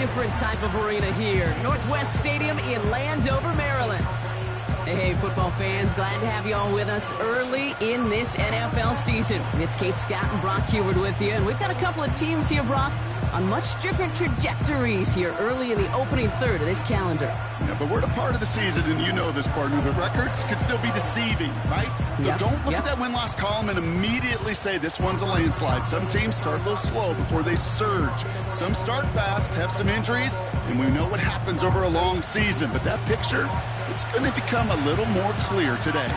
different type of arena here. Northwest Stadium in Landover, Maryland. Hey, football fans, glad to have you all with us early in this NFL season. It's Kate Scott and Brock Heward with you, and we've got a couple of teams here, Brock, on much different trajectories here early in the opening third of this calendar. Yeah, but we're at a part of the season, and you know this, partner. The records could still be deceiving, right? So don't look at that win-loss column and immediately say this one's a landslide. Some teams start a little slow before they surge. Some start fast, have some injuries, and we know what happens over a long season. But that picture, it's going to become a little more clear today.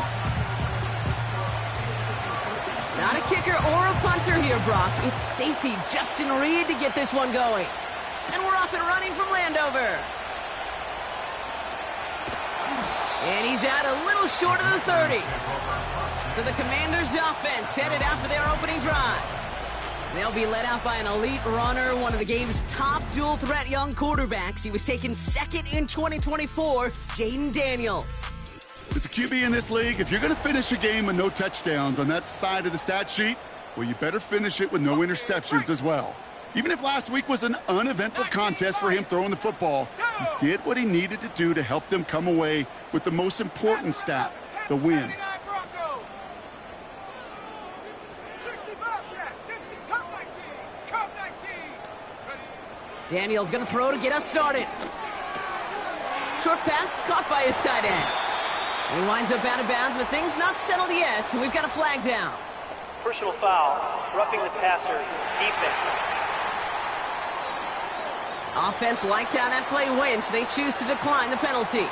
Not a kicker or a punter here, Brock. It's safety Justin Reed to get this one going. And we're off and running from Landover. And he's out a little short of the 30. So the Commanders' offense headed out for their opening drive. They'll be led out by an elite runner, one of the game's top dual-threat young quarterbacks. He was taken second in 2024, Jaden Daniels. As a QB in this league, if you're going to finish a game with no touchdowns on that side of the stat sheet, well, you better finish it with no interceptions as well. Even if last week was an uneventful contest for him throwing the football, he did what he needed to do to help them come away with the most important stat, the win. Daniels going to throw to get us started. Short pass caught by his tight end. And he winds up out of bounds, but things not settled yet, so we've got a flag down. Personal foul, roughing the passer, defense. Offense liked how that play went, so they choose to decline the penalty.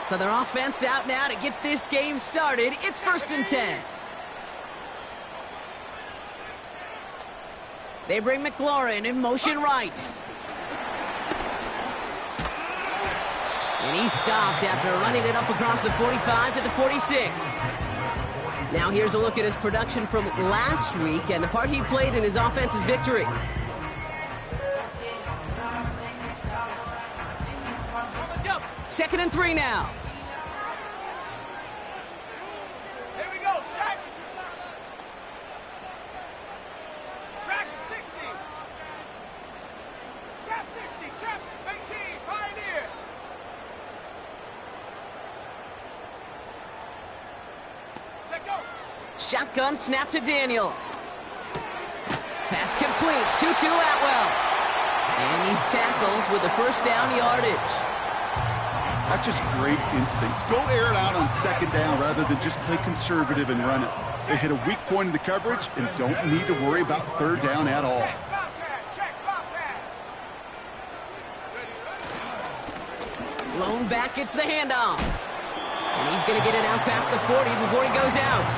So their offense out now to get this game started. It's 1st and 10. They bring McLaurin in motion right. And he stopped after running it up across the 45 to the 46. Now here's a look at his production from last week and the part he played in his offense's victory. Second and 3 now. Here we go, sack. Track 60. Trap 60, trap 18, Pioneer. Check go. Shotgun snap to Daniels. Pass complete, 2-2 Atwell. And he's tackled with the first down yardage. That's just great instincts. Go air it out on second down rather than just play conservative and run it. They hit a weak point in the coverage and don't need to worry about third down at all. Lone back gets the handoff. And he's going to get it out past the 40 before he goes out.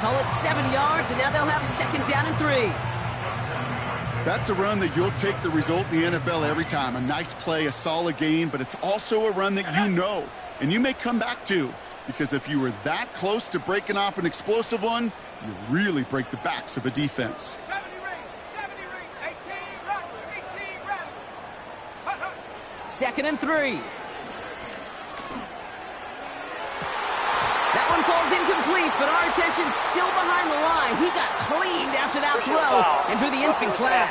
Call it 7 yards, and now they'll have second down and 3. That's a run that you'll take the result in the NFL every time. A nice play, a solid game, but it's also a run that you know and you may come back to, because if you were that close to breaking off an explosive one, you really break the backs of a defense. 70 range, 18 rattle. Second and 3. That one falls incomplete, but our attention's still behind the line. He got cleaned after that throw and drew the instant flag.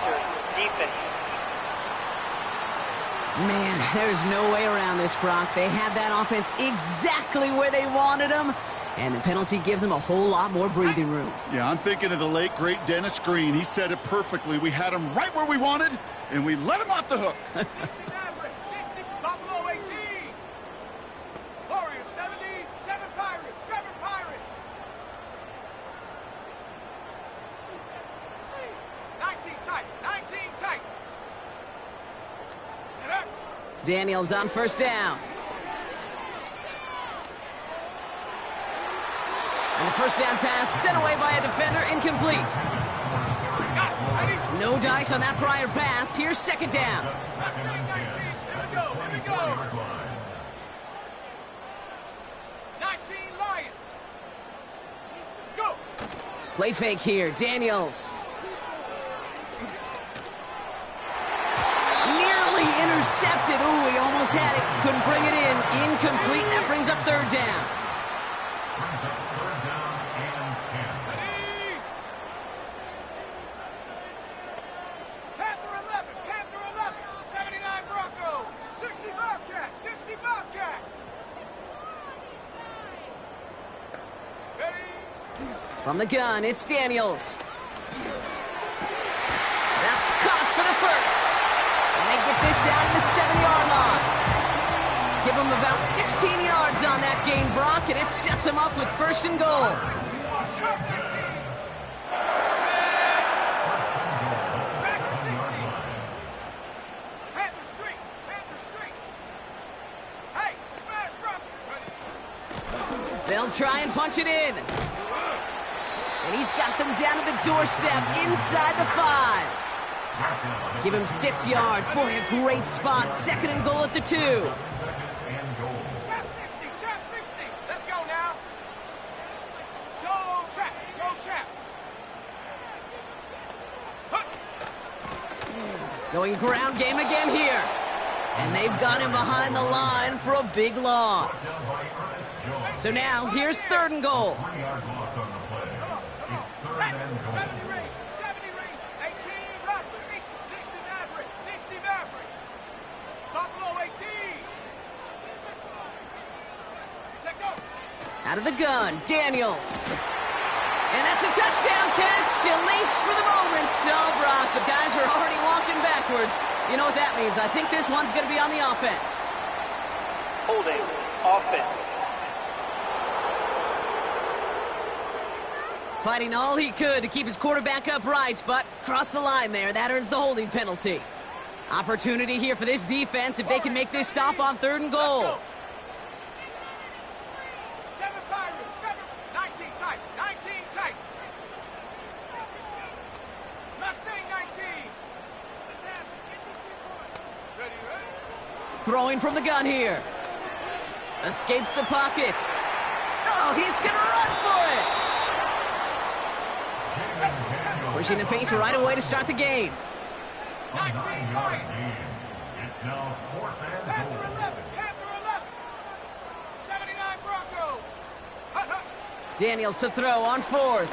Man, there's no way around this, Brock. They had that offense exactly where they wanted them, and the penalty gives them a whole lot more breathing room. Yeah, I'm thinking of the late, great Dennis Green. He said it perfectly. We had him right where we wanted, and we let him off the hook. 60, Buffalo 18. Warriors 70, 7 Pirates, 7 Pirates. 19 tight, 19 tight. Daniels on first down. And the first down pass sent away by a defender, incomplete. No dice on that prior pass. Here's second down. Here we go. 19 Lions. Go. Play fake here, Daniels. Nearly intercepted. Ooh, he almost had it. Couldn't bring it in. Incomplete. That brings up third down. Panther 11, Panther 11. 7 From the gun, it's Daniels. That's caught for the first. And they get this down to the 7-yard line. Give them about 16 yards on that gain, Brock, and it sets them up with first and goal. They'll try and punch it in. And he's got them down to the doorstep inside the 5. Give him 6 yards. Boy, a great spot. Second and goal at the 2. Chap 60, chap 60. Let's go now. Go, chap, go, chap. Going ground game again here. And they've got him behind the line for a big loss. So now, here's third and goal. 70 range, 18, Rockford, 60 Maverick, 60 Maverick. Buffalo 18. Check go. Out of the gun, Daniels. And that's a touchdown catch, at least for the moment. So, Brock, the guys are already walking backwards. You know what that means. I think this one's going to be on the offense. Holding. Offense. Fighting all he could to keep his quarterback upright, but cross the line there. That earns the holding penalty. Opportunity here for this defense if they can make this stop on third and goal. 7 Pirates, 19 tight, 19 tight. Mustang 19. Ready, ready? Throwing from the gun here. Escapes the pocket. Oh, he's going to run for it. Pushing the pace right away to start the game. 19 Lion. It's now 4th and Panther 11, Panther 11. 79 Bronco. Daniels to throw on 4th.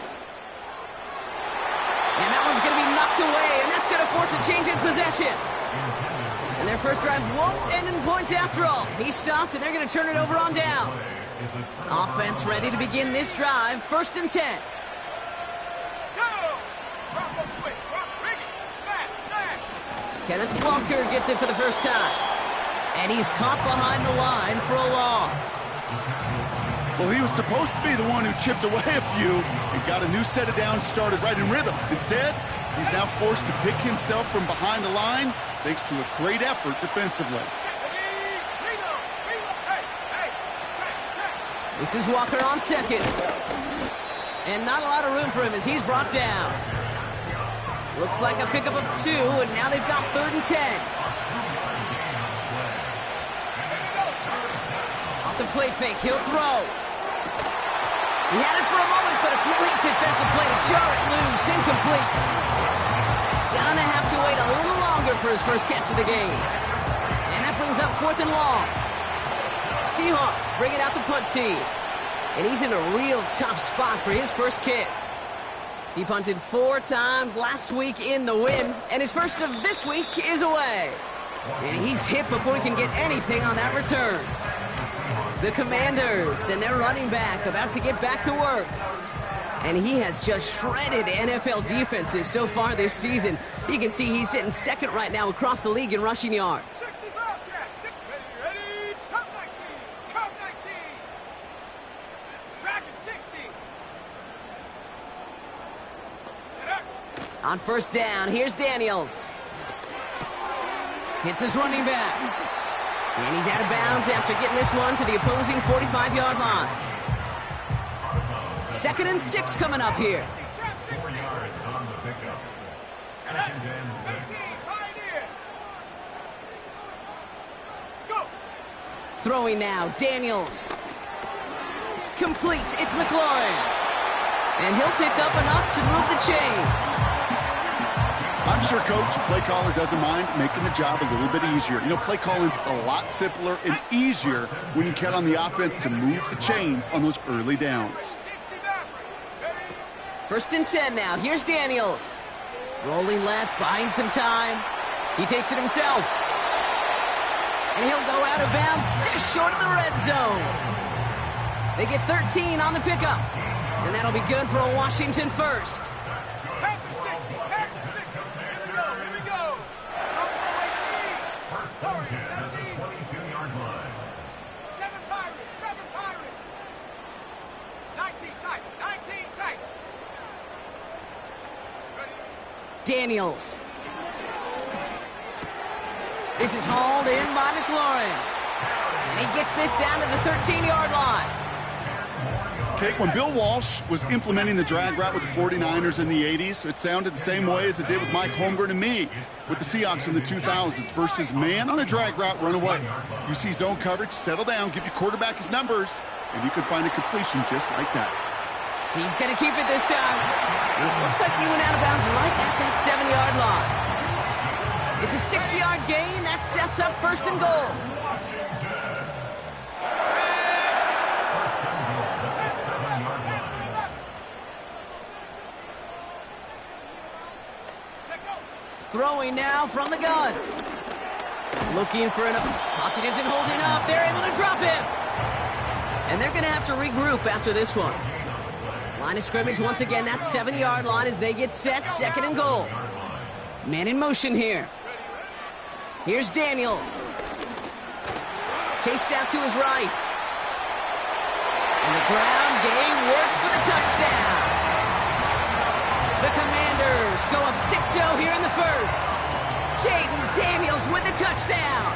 And that one's going to be knocked away, and that's going to force a change in possession. And their first drive won't end in points after all. He stopped, and they're going to turn it over on downs. Offense ready to begin this drive. 1st and 10. Kenneth Walker gets it for the first time. And he's caught behind the line for a loss. Well, he was supposed to be the one who chipped away a few and got a new set of downs started right in rhythm. Instead, he's now forced to pick himself from behind the line thanks to a great effort defensively. This is Walker on second. And not a lot of room for him as he's brought down. Looks like a pickup of 2, and now they've got 3rd and 10. Off the play fake, he'll throw. He had it for a moment, but a great defensive play to jar it loose, incomplete. Gonna have to wait a little longer for his first catch of the game. And that brings up 4th and long. Seahawks bring it out the punt team. And he's in a real tough spot for his first kick. He punted 4 times last week in the win, and his first of this week is away. And he's hit before he can get anything on that return. The Commanders and their running back about to get back to work. And he has just shredded NFL defenses so far this season. You can see he's sitting second right now across the league in rushing yards. 60 Bobcats, ready, Cup 19, Cup 19. Dragon 60. On first down, here's Daniels. Hits his running back. And he's out of bounds after getting this one to the opposing 45-yard line. 2nd and 6 coming up here. 4 yards on the pickup. 2nd and 6. Pioneer. Go. Throwing now, Daniels. Complete, it's McLaurin. And he'll pick up enough to move the chains. I'm sure Coach, play caller doesn't mind making the job a little bit easier. You know, play calling's a lot simpler and easier when you count on the offense to move the chains on those early downs. 1st and 10 now. Here's Daniels. Rolling left, buying some time. He takes it himself. And he'll go out of bounds just short of the red zone. They get 13 on the pickup. And that'll be good for a Washington first. Back to 60. Back to 60. Here we go. Here we go. First down 10 at the 22-yard line. 7 Pirates. 7 Pirates. 19 tight. 19 tight. Daniels. This is hauled in by McLaurin. And he gets this down to the 13-yard line. Kate, when Bill Walsh was implementing the drag route with the 49ers in the 80s, it sounded the same way as it did with Mike Holmgren and me with the Seahawks in the 2000s versus man on a drag route, run away. You see zone coverage, settle down, give your quarterback his numbers, and you can find a completion just like that. He's going to keep it this time. And it looks like he went out of bounds right at that 7-yard line. It's a 6-yard gain. That sets up first and goal. Throwing now from the gun. Looking for an... Pocket isn't holding up. They're able to drop him. And they're going to have to regroup after this one. Line of scrimmage once again, that 7-yard line as they get set. Second and goal. Man in motion here. Here's Daniels. Chased out to his right. And the ground game works for the touchdown. The Commanders go up 6-0 here in the first. Jaden Daniels with the touchdown.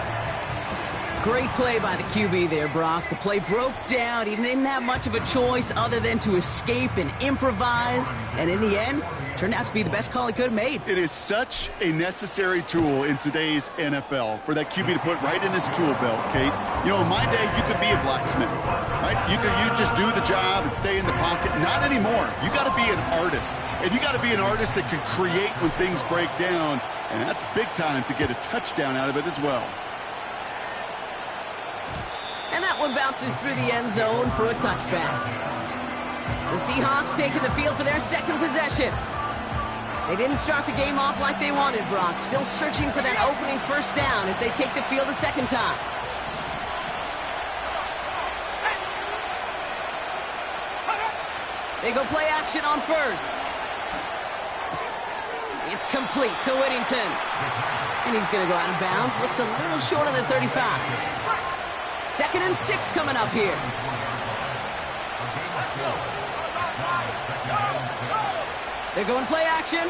Great play by the QB there, Brock. The play broke down. He didn't have much of a choice other than to escape and improvise. And in the end, turned out to be the best call he could have made. It is such a necessary tool in today's NFL for that QB to put right in his tool belt, Kate. You know, in my day, you could be a blacksmith, right? You just do the job and stay in the pocket. Not anymore. You got to be an artist. And you got to be an artist that can create when things break down. And that's big time to get a touchdown out of it as well. And that one bounces through the end zone for a touchback. The Seahawks taking the field for their second possession. They didn't start the game off like they wanted, Brock. Still searching for that opening first down as they take the field a second time. They go play action on first. It's complete to Whittington. And he's going to go out of bounds. Looks a little short of the 35. 2nd and 6 coming up here. They're going play action.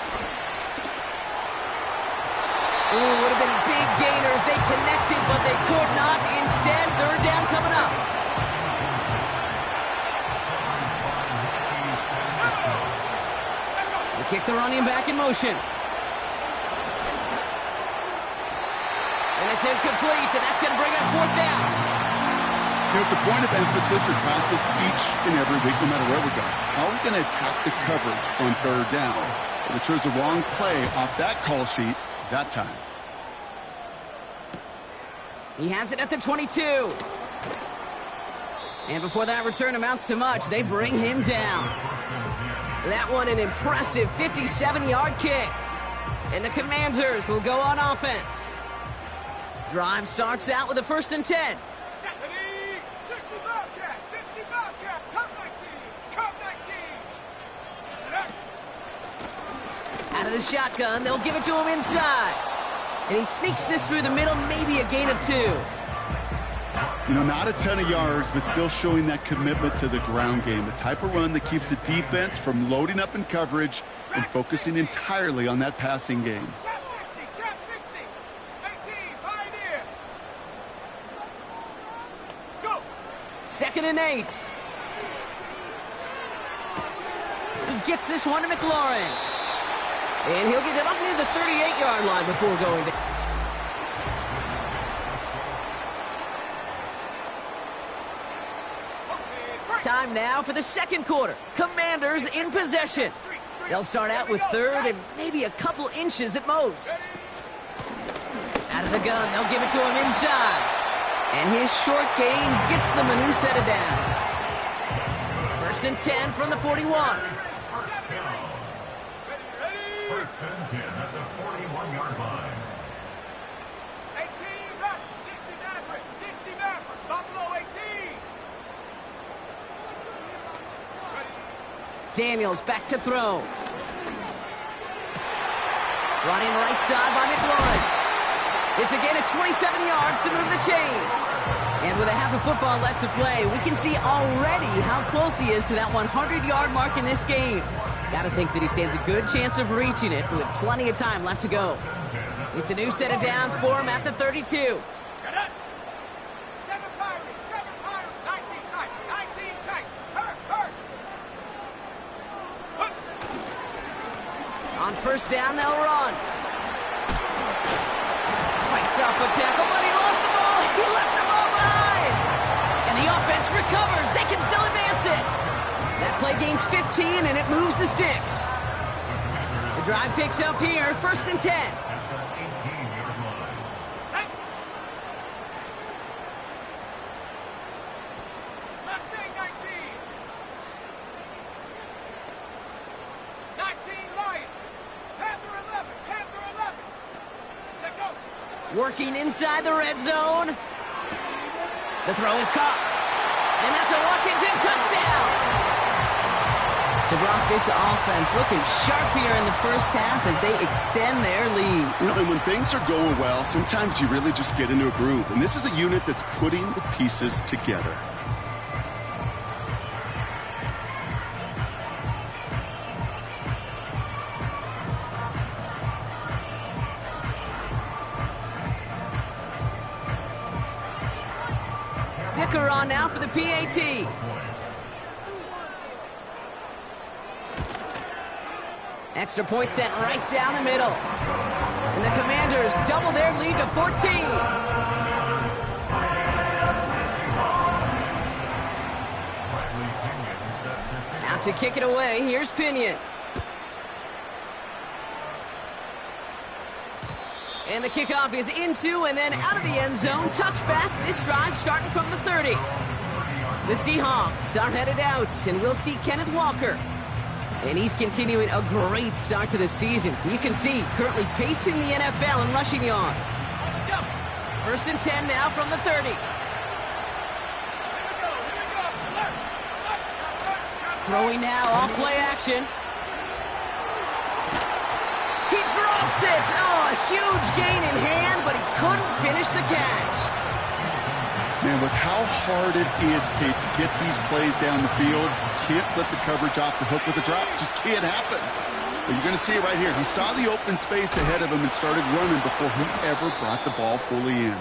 Ooh, would have been a big gainer if they connected, but they could not. Instead, 3rd down coming up. They kick the running back in motion. And it's incomplete, and that's going to bring up 4th down. You know, it's a point of emphasis in practice each and every week, no matter where we go. How are we going to attack the coverage on 3rd down? But it chose the wrong play off that call sheet that time. He has it at the 22. And before that return amounts to much, they bring him down. That one an impressive 57-yard kick. And the Commanders will go on offense. Drive starts out with a 1st and 10. Out of the shotgun, they'll give it to him inside. And he sneaks this through the middle, maybe a gain of 2. You know, not a ton of yards, but still showing that commitment to the ground game. The type of run that keeps the defense from loading up in coverage and focusing entirely on that passing game. Trap 60, 18, Pioneer. Go. 2nd and 8. He gets this one to McLaurin. And he'll get it up near the 38-yard line before going down. Time now for the 2nd quarter. Commanders in possession. They'll start out with 3rd and maybe a couple inches at most. Out of the gun, they'll give it to him inside. And his short gain gets them a new set of downs. 1st and 10 from the 41. First and 10 at the 41-yard line. 18 back, 60 Mavericks, 60 Mavericks, Buffalo 18. Daniels back to throw. Running right side by McLaurin. It's again at 27 yards to move the chains. And with a half of football left to play, we can see already how close he is to that 100-yard mark in this game. Got to think that he stands a good chance of reaching it with plenty of time left to go. It's a new set of downs for him at the 32. On first down, they'll run. Fights off a tackle, but he lost the ball. He left the ball behind. And the offense recovers. They can still advance it. That play gains 15, and it moves the sticks. The drive picks up here, 1st and 10. Working inside the red zone. The throw is caught. And that's a Washington touchdown. To Brock, this offense looking sharp here in the first half as they extend their lead. You know, and when things are going well, sometimes you really just get into a groove. And this is a unit that's putting the pieces together. Dicker on now for the PAT. Extra point sent right down the middle. And the Commanders double their lead to 14. Out to kick it away, here's Pinion. And the kickoff is into and then out of the end zone. Touchback. This drive starting from the 30. The Seahawks are headed out, and we'll see Kenneth Walker. And he's continuing a great start to the season. You can see currently pacing the NFL in rushing yards. 1st and 10 now from the 30. Throwing now off play action. He drops it. Oh, a huge gain in hand, but he couldn't finish the catch. Man, with how hard it is, Kate, to get these plays down the field, you can't let the coverage off the hook with a drop. It just can't happen. But you're going to see it right here. He saw the open space ahead of him and started running before he ever brought the ball fully in.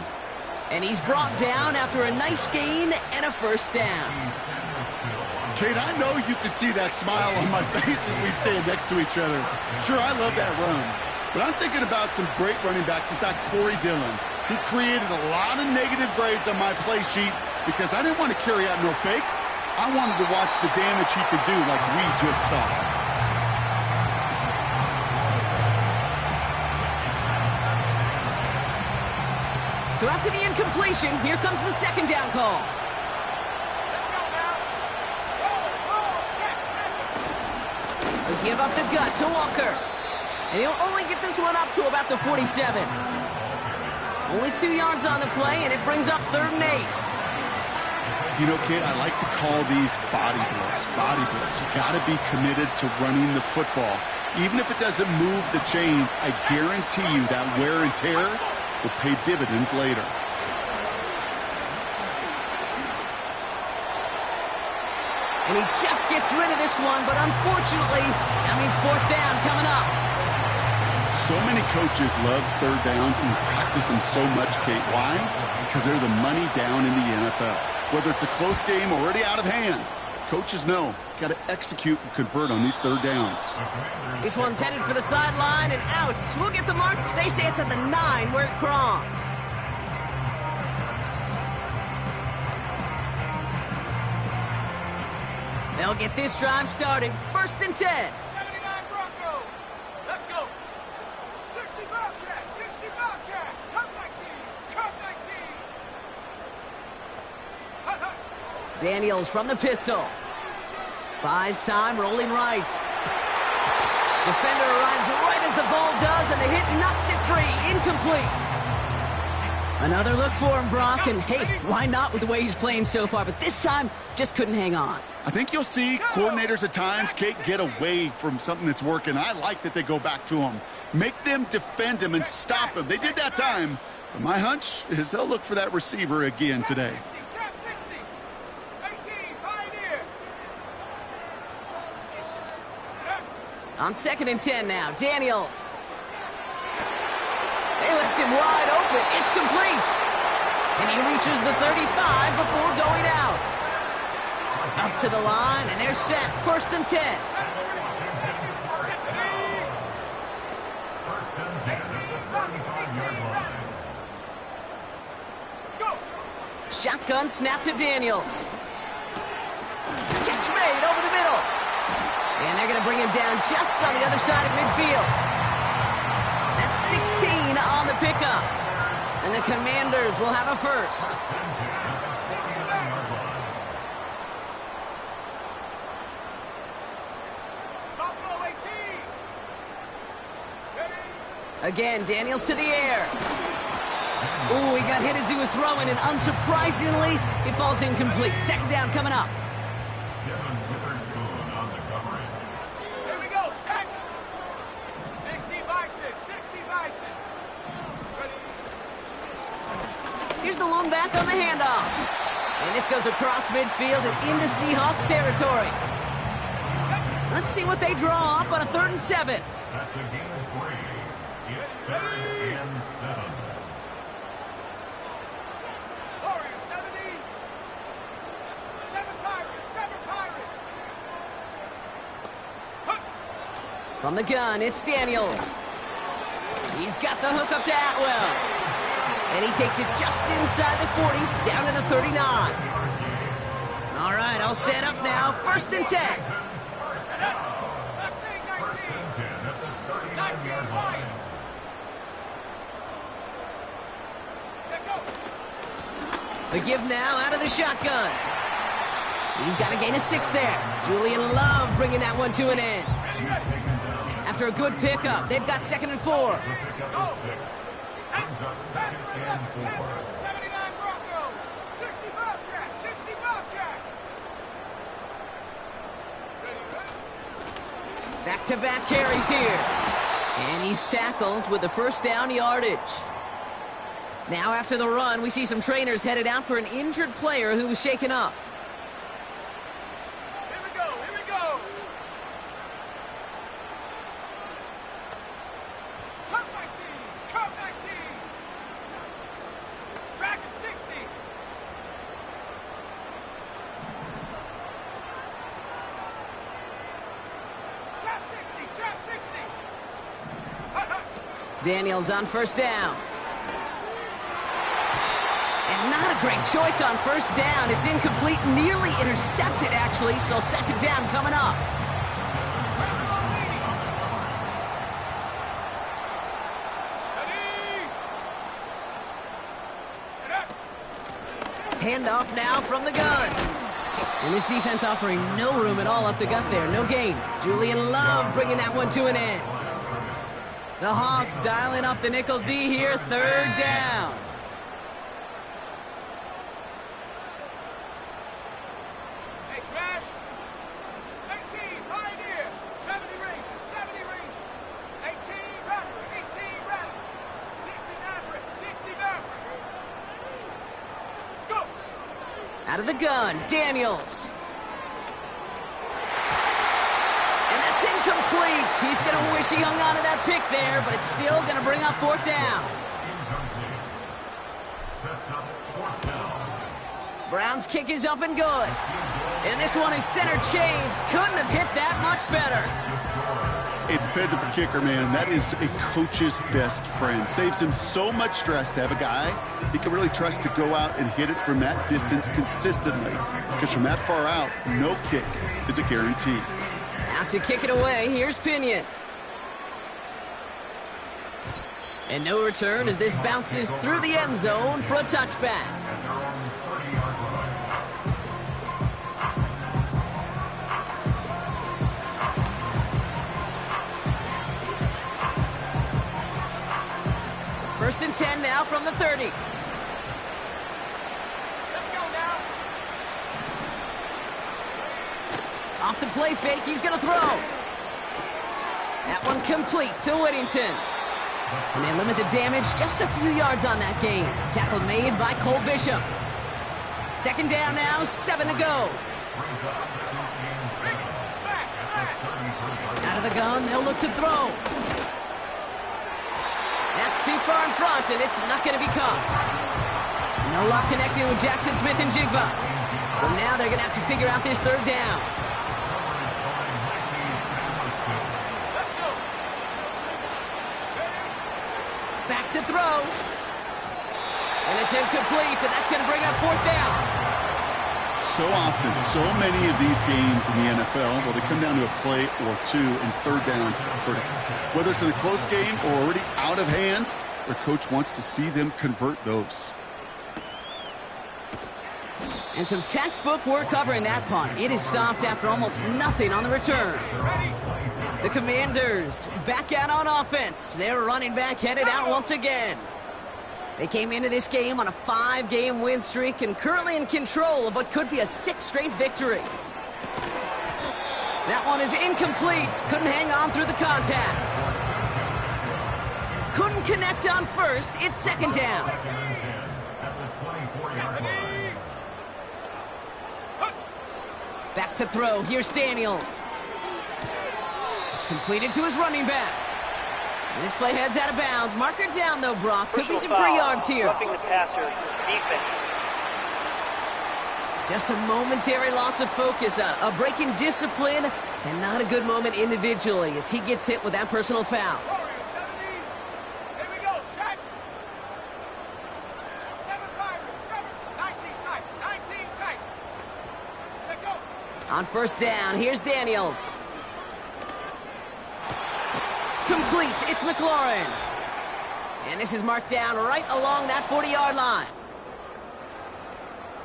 And he's brought down after a nice gain and a 1st down. Kate, I know you can see that smile on my face as we stand next to each other. Sure, I love that run. But I'm thinking about some great running backs. In fact, Corey Dillon. He created a lot of negative grades on my play sheet because I didn't want to carry out no fake. I wanted to watch the damage he could do like we just saw. So after the incompletion, here comes the 2nd down call. They give up the gut to Walker. And he'll only get this one up to about the 47. Only 2 yards on the play, and it brings up 3rd and 8. You know, kid, I like to call these body blows. Body blows. You got to be committed to running the football. Even if it doesn't move the chains, I guarantee you that wear and tear will pay dividends later. And he just gets rid of this one, but unfortunately, that means 4th down coming up. So many coaches love 3rd downs and practice them so much, Kate. Why? Because they're the money down in the NFL. Whether it's a close game or already out of hand, coaches know, got to execute and convert on these 3rd downs. This one's headed for the sideline and out. We'll get the mark. They say it's at the 9 where it crossed. They'll get this drive started. 1st and 10. 79 Broncos. Let's go. 60 Bobcat. 60 Bobcat. Cut 19. Cut 19. Daniels from the pistol. Buys time, rolling right. Defender arrives right as the ball does, and the hit knocks it free. Incomplete. Another look for him, Brock, and hey, why not with the way he's playing so far? But this time, just couldn't hang on. I think you'll see coordinators at times, Kate, get away from something that's working. I like that they go back to him. Make them defend him and stop him. They did that time. But my hunch is they'll look for that receiver again today. Trap 60. 18, Pioneer. On 2nd and 10 now, Daniels. They left him wide open. It's complete. And he reaches the 35 before going out. Up to the line, and they're set. 1st and 10. Shotgun snap to Daniels. Catch made over the middle. And they're going to bring him down just on the other side of midfield. That's 16 on the pickup. And the Commanders will have a first. Again, Daniels to the air. Ooh, he got hit as he was throwing, and unsurprisingly, it falls incomplete. 2nd down coming up. Here we go, sack. 60 Bison, 60 Bison. Ready. Here's the lone back on the handoff. And this goes across midfield and into Seahawks territory. Let's see what they draw up on a 3rd and 7. That's a gain of 3. It's 3rd and 7. Warriors, 70. 7 Pirates, 7 Pirates. From the gun, it's Daniels. He's got the hook up to Atwell. And he takes it just inside the 40, down to the 39. All right, all set up now. 1st and 10. The give now out of the shotgun. He's got a gain of 6 there. Julian Love bringing that one to an end. After a good pickup, they've got 2nd and 4. 79 Broncos, 60 Bobcat, 60 Bobcat. Back-to-back carries here. And he's tackled with the 1st down yardage. Now after the run, we see some trainers headed out for an injured player who was shaken up. Here we go, here we go. Cut 19, cut 19. Dragon 60. Trap 60, trap 60. Daniels on 1st down. And not a great choice on 1st down. It's incomplete, nearly intercepted, actually. So 2nd down coming up. Handoff now from the gun. And this defense offering no room at all up the gut there. No gain. Julian Love bringing that one to an end. The Hawks dialing up the nickel D here. 3rd down. Hey, Smash. 18, Pioneer. 70 Rangers, 70 Rangers. 18, Rapper, 18, Rapper. 60 Maverick, 60 Maverick. Go. Out of the gun, Daniels. And that's incomplete. He's going to wish he hung on to that pick there, but it's still going to bring up 4th down. Sets up 4th down. Brown's kick is up and good. And this one is center chains. Couldn't have hit that much better. A dependable kicker, man. That is a coach's best friend. Saves him so much stress to have a guy he can really trust to go out and hit it from that distance consistently. Because from that far out, no kick is a guarantee. Out to kick it away, here's Pinion. And no return as this bounces through the end zone for a touchback. First and 10 now from the 30. Off the play fake, he's going to throw. That one complete to Whittington. And they limit the damage just a few yards on that game. Tackle made by Cole Bishop. Second down now, 7 to go. Out of the gun, they'll look to throw. That's too far in front, and it's not going to be caught. No luck connecting with Jackson Smith and Jigba. So now they're going to have to figure out this third down. Back to throw. And it's incomplete, and that's going to bring up fourth down. So often, so many of these games in the NFL, well, they come down to a play or two, and third downs are critical. Whether it's in a close game or already out of hand, their coach wants to see them convert those. And some textbook work covering that punt. It is stopped after almost nothing on the return. The Commanders back out on offense. Their running back headed out once again. They came into this game on a 5-game win streak and currently in control of what could be a 6th straight victory. That one is incomplete. Couldn't hang on through the contact. Couldn't connect on first. It's second down. Back to throw. Here's Daniels. Completed to his running back. This play heads out of bounds. Marker down, though, Brock. Could be some free yards here. Roughing the passer, defense. Just a momentary loss of focus, a break in discipline, and not a good moment individually as he gets hit with that personal foul. Warriors 70. Here we go. Set. 7 Pirates. 7. 19 tight. 19 tight. Set go. On first down, here's Daniels. Complete. It's McLaurin. And this is marked down right along that 40-yard line.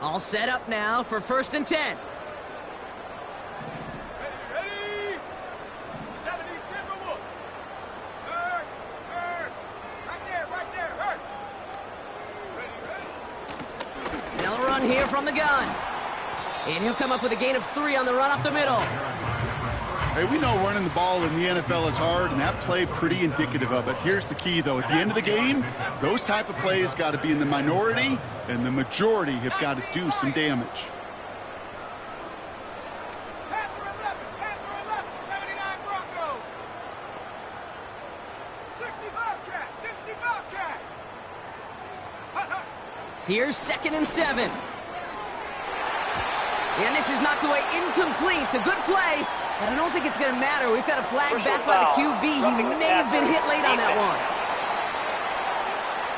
All set up now for 1st and 10. Ready. 70 Timberwolves. Hurt. Right there. Hurt. Ready. They'll run here from the gun. And he'll come up with a gain of 3 on the run up the middle. Hey, we know running the ball in the NFL is hard, and that play pretty indicative of it. Here's the key, though. At the end of the game, those type of plays got to be in the minority, and the majority have got to do some damage. Panther 11. 79 Bronco. 60 Bobcat. 60 Bobcat. Hut. Here's 2nd and 7. And this is knocked away incomplete. A good play, but I don't think it's going to matter. We've got a flag back by the QB. He may have been hit late on that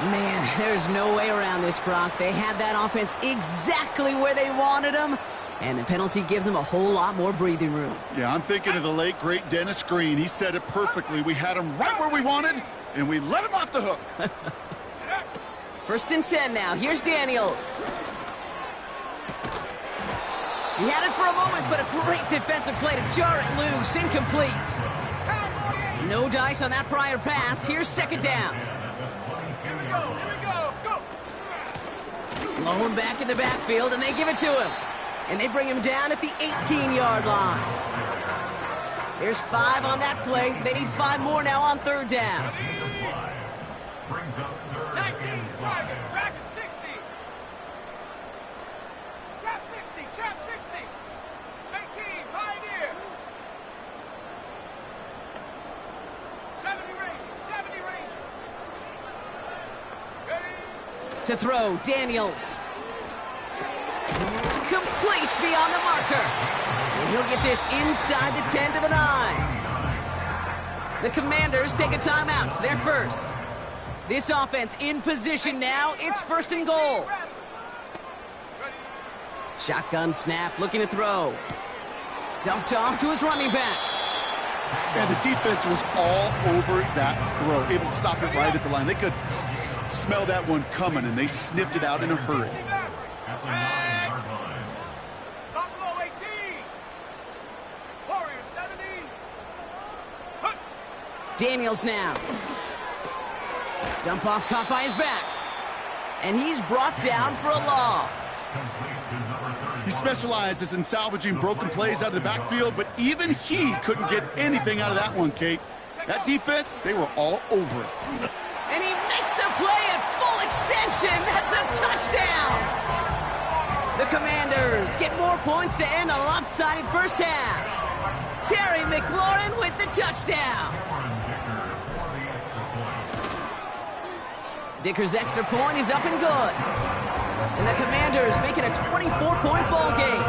one. Man, there's no way around this, Brock. They had that offense exactly where they wanted them, and the penalty gives them a whole lot more breathing room. Yeah, I'm thinking of the late, great Dennis Green. He said it perfectly. We had him right where we wanted, and we let him off the hook. 1st and 10 now. Here's Daniels. He had it for a moment, but a great defensive play to jar it loose. Incomplete. No dice on that prior pass. Here's 2nd down. Here we go. Go. Lone back in the backfield, and they give it to him. And they bring him down at the 18-yard line. There's 5 on that play. They need 5 more now on 3rd down. 19 Tigers. Dragon 60. Chap 60. 18 Pioneer. 70 Ranger. Ready. To throw, Daniels. Complete beyond the marker. And he'll get this inside the 10 to the 9. The Commanders take a timeout. They're first. This offense in position now. It's 1st and goal. Shotgun snap, looking to throw. Dumped off to his running back. And the defense was all over that throw, able to stop it right at the line. They could smell that one coming, and they sniffed it out in a hurry. At the 9-yard line. Buffalo 18. Warriors 70. Hut. Daniels now. Dump off caught by his back. And he's brought down for a loss. He specializes in salvaging broken plays out of the backfield, but even he couldn't get anything out of that one, Kate. That defense, they were all over it. And he makes the play at full extension. That's a touchdown. The Commanders get more points to end a lopsided first half. Terry McLaurin with the touchdown. Dicker's extra point is up and good. And the Commanders make it a 24-point ball game.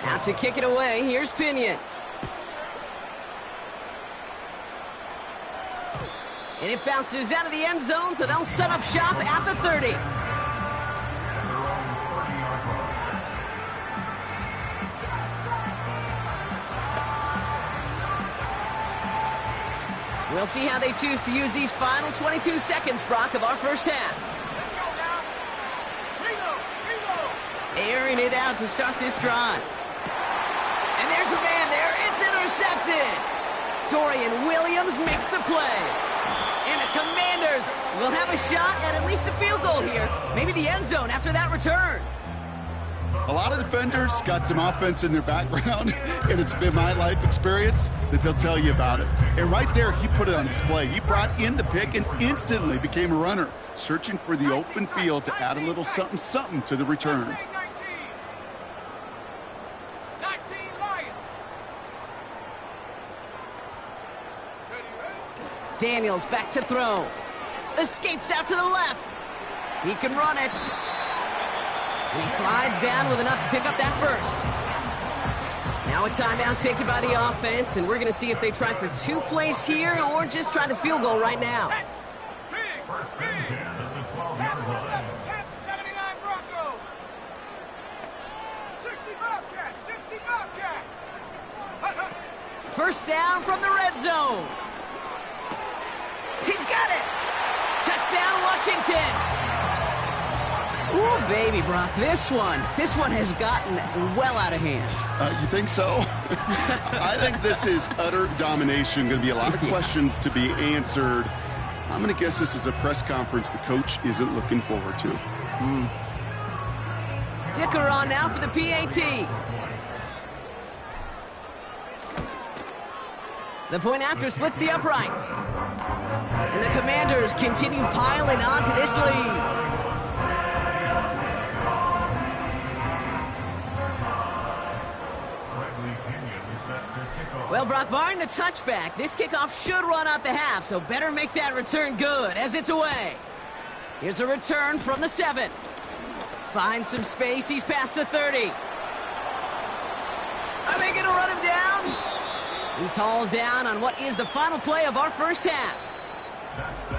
Out to kick it away, here's Pinion. And it bounces out of the end zone, so they'll set up shop at the 30. We'll see how they choose to use these final 22 seconds, Brock, of our first half. Airing it out to start this drive. And there's a man there. It's intercepted. Dorian Williams makes the play. And the Commanders will have a shot at least a field goal here. Maybe the end zone after that return. A lot of defenders got some offense in their background, and it's been my life experience that they'll tell you about it. And right there, he put it on display. He brought in the pick and instantly became a runner, searching for the open field to add a little something to the return. Daniels back to throw. Escapes out to the left. He can run it. And he slides down with enough to pick up that first. Now a timeout taken by the offense, and we're going to see if they try for 2 plays here or just try the field goal right now. 79 Broncos. 60 Bobcat. 60 Bobcat. First down from the red zone. He's got it. Touchdown, Washington. Ooh, baby, Brock, this one has gotten well out of hand. You think so? I think this is utter domination. Going to be a lot of questions to be answered. I'm going to guess this is a press conference the coach isn't looking forward to. Dicker on now for the PAT. The point after splits the uprights. And the Commanders continue piling on to this lead. Well, Brock, barring the touchback, this kickoff should run out the half, so better make that return good as it's away. Here's a return from the 7. Finds some space, he's past the 30. Are they going to run him down? He's hauled down on what is the final play of our first half.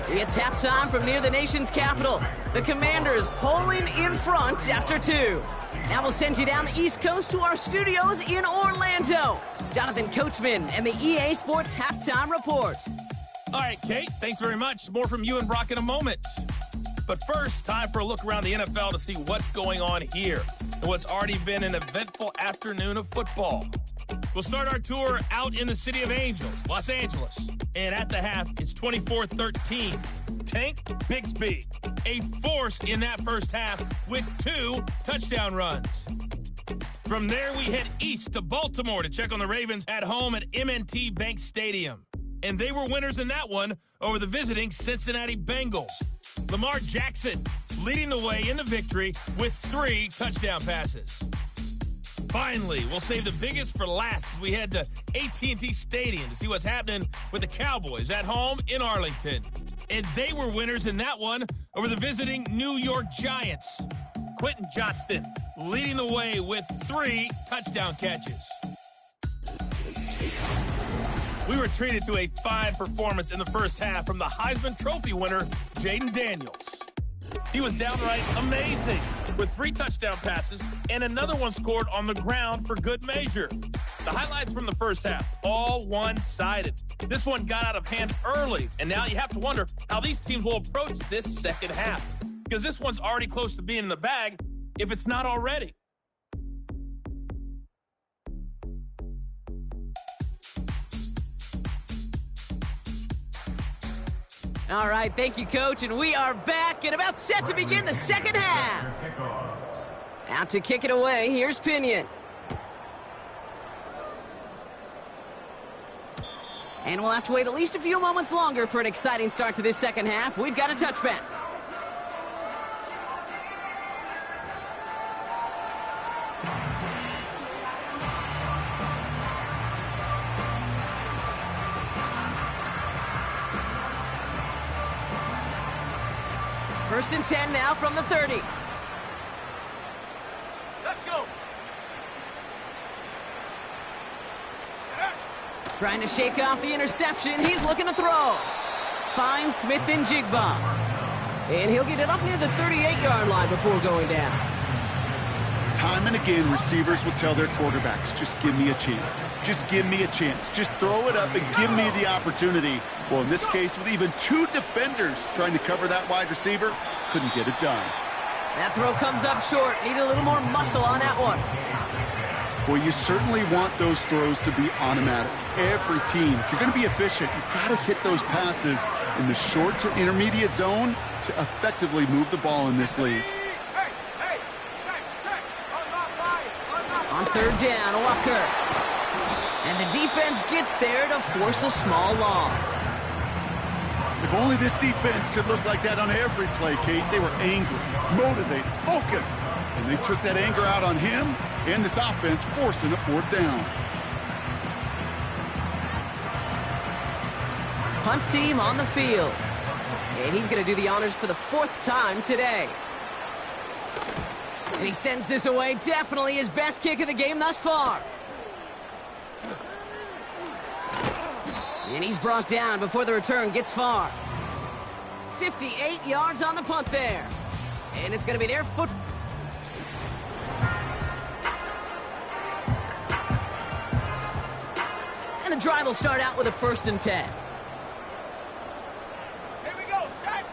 It's halftime from near the nation's capital. The Commanders pulling in front after 2. Now we'll send you down the East Coast to our studios in Orlando. Jonathan Coachman and the EA Sports Halftime Report. All right, Kate, thanks very much. More from you and Brock in a moment. But first, time for a look around the NFL to see what's going on here and what's already been an eventful afternoon of football. We'll start our tour out in the city of Angels, Los Angeles. And at the half, it's 24-13. Tank Bixby, a force in that first half with 2 touchdown runs. From there, we head east to Baltimore to check on the Ravens at home at M&T Bank Stadium. And they were winners in that one over the visiting Cincinnati Bengals. Lamar Jackson leading the way in the victory with 3 touchdown passes. Finally, we'll save the biggest for last as we head to AT&T Stadium to see what's happening with the Cowboys at home in Arlington. And they were winners in that one over the visiting New York Giants. Quentin Johnston leading the way with 3 touchdown catches. We were treated to a fine performance in the first half from the Heisman Trophy winner, Jaden Daniels. He was downright amazing with 3 touchdown passes and another one scored on the ground for good measure. The highlights from the first half, all one-sided. This one got out of hand early, and now you have to wonder how these teams will approach this second half, because this one's already close to being in the bag, if it's not already. All right, thank you, Coach, and we are back and about set to begin the second half. Out to kick it away, here's Pinion. And we'll have to wait at least a few moments longer for an exciting start to this second half. We've got a touchback. First and 10 now from the 30. Let's go. Trying to shake off the interception. He's looking to throw. Finds Smith and Jigba. And he'll get it up near the 38-yard line before going down. Time and again, receivers will tell their quarterbacks, just give me a chance. Just give me a chance. Just throw it up and give me the opportunity. Well, in this case, with even two defenders trying to cover that wide receiver, couldn't get it done. That throw comes up short. Need a little more muscle on that one. Well, you certainly want those throws to be automatic. Every team, if you're going to be efficient, you've got to hit those passes in the short to intermediate zone to effectively move the ball in this league. On third down, Walker. And the defense gets there to force a small loss. If only this defense could look like that on every play, Kate. They were angry, motivated, focused. And they took that anger out on him and this offense, forcing a fourth down. Punt team on the field. And he's going to do the honors for the fourth time today. And he sends this away. Definitely his best kick of the game thus far. And he's brought down before the return gets far. 58 yards on the punt there. And it's going to be their foot. And the drive will start out with a 1st and 10. Here we go, set.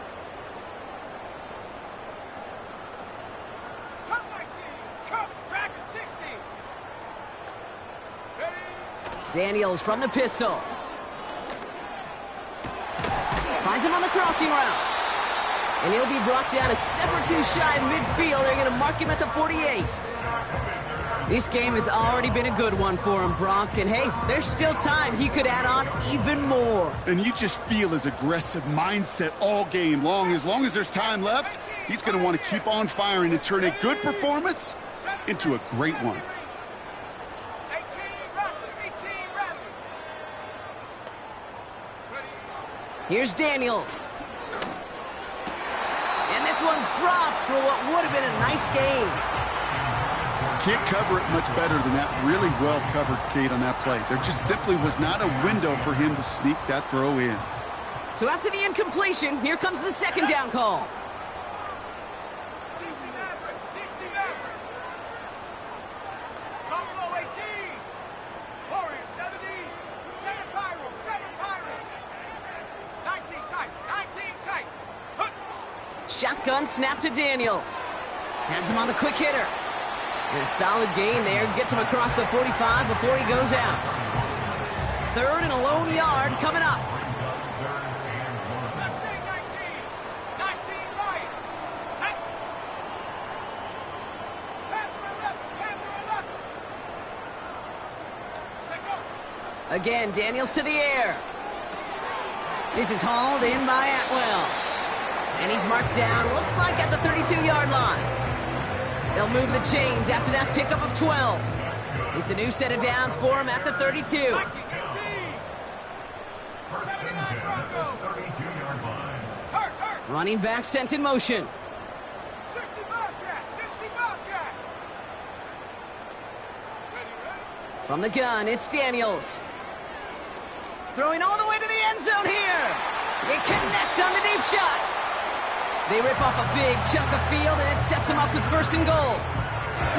Come, my team. Come, track at 60. Ready? Daniels from the pistol. Finds him on the crossing route. And he'll be brought down a step or two shy of midfield. They're going to mark him at the 48. This game has already been a good one for him, Brock. And hey, there's still time. He could add on even more. And you just feel his aggressive mindset all game long. As long as there's time left, he's going to want to keep on firing and turn a good performance into a great one. 18 rattling. Ready? Here's Daniels. And this one's dropped for what would have been a nice game. Can't cover it much better than that. Really well covered, Kate, on that play. There just simply was not a window for him to sneak that throw in. So after the incompletion, here comes the second down call. 60 Maverick. 60 Maverick. Buffalo 18. Warriors 70. 7 Pyro. 7 Pyro. 19 tight. 19 tight. Hook. Shotgun snap to Daniels. Has him on the quick hitter. And a solid gain there. Gets him across the 45 before he goes out. 3rd and a lone yard coming up. Let's take 19. 19 right. Tight. Panther 11. Panther 11. Take go. Again, Daniels to the air. This is hauled in by Atwell. And he's marked down, looks like at the 32-yard line. They'll move the chains after that pickup of 12. It's a new set of downs for him at the 32. 19. 79 Bronco. 32-yard line. Hurt. Running back sent in motion. 60 Bobcat. 60 Bobcat. Ready? From the gun, it's Daniels. Throwing all the way to the end zone here. They connect on the deep shot. They rip off a big chunk of field, and it sets them up with 1st and goal.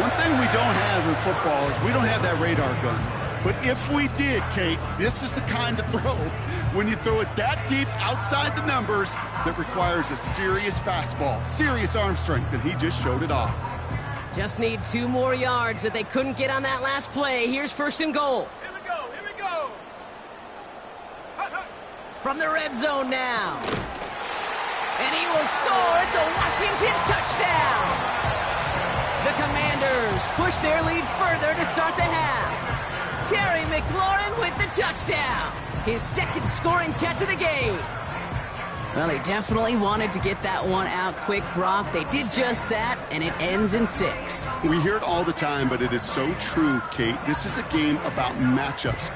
One thing we don't have in football is we don't have that radar gun. But if we did, Kate, this is the kind of throw, when you throw it that deep outside the numbers, that requires a serious fastball, serious arm strength, and he just showed it off. Just need 2 more yards that they couldn't get on that last play. Here's 1st and goal. Here we go. Here we go. Hut. From the red zone now. And he will score. It's a Washington touchdown. The Commanders push their lead further to start the half. Terry McLaurin with the touchdown. His second scoring catch of the game. Well, they definitely wanted to get that one out quick, Brock. They did just that, and it ends in 6. We hear it all the time, but it is so true, Kate. This is a game about matchups.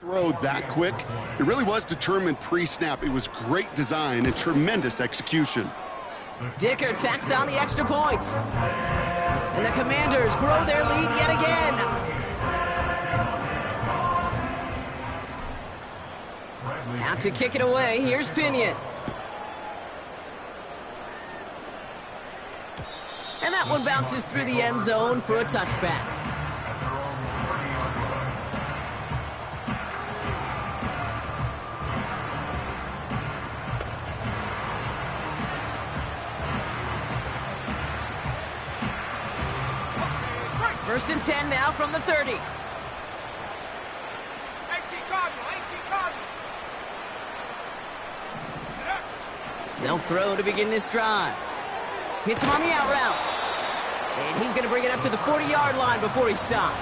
Throw that quick. It really was determined pre-snap. It was great design and tremendous execution. Dicker tacks on the extra point. And the Commanders grow their lead yet again. Out to kick it away. Here's Pinion. And that one bounces through the end zone for a touchback. First and 10 now from the 30. 18 Cardinal. They'll throw to begin this drive. Hits him on the out route. And he's going to bring it up to the 40-yard line before he stopped.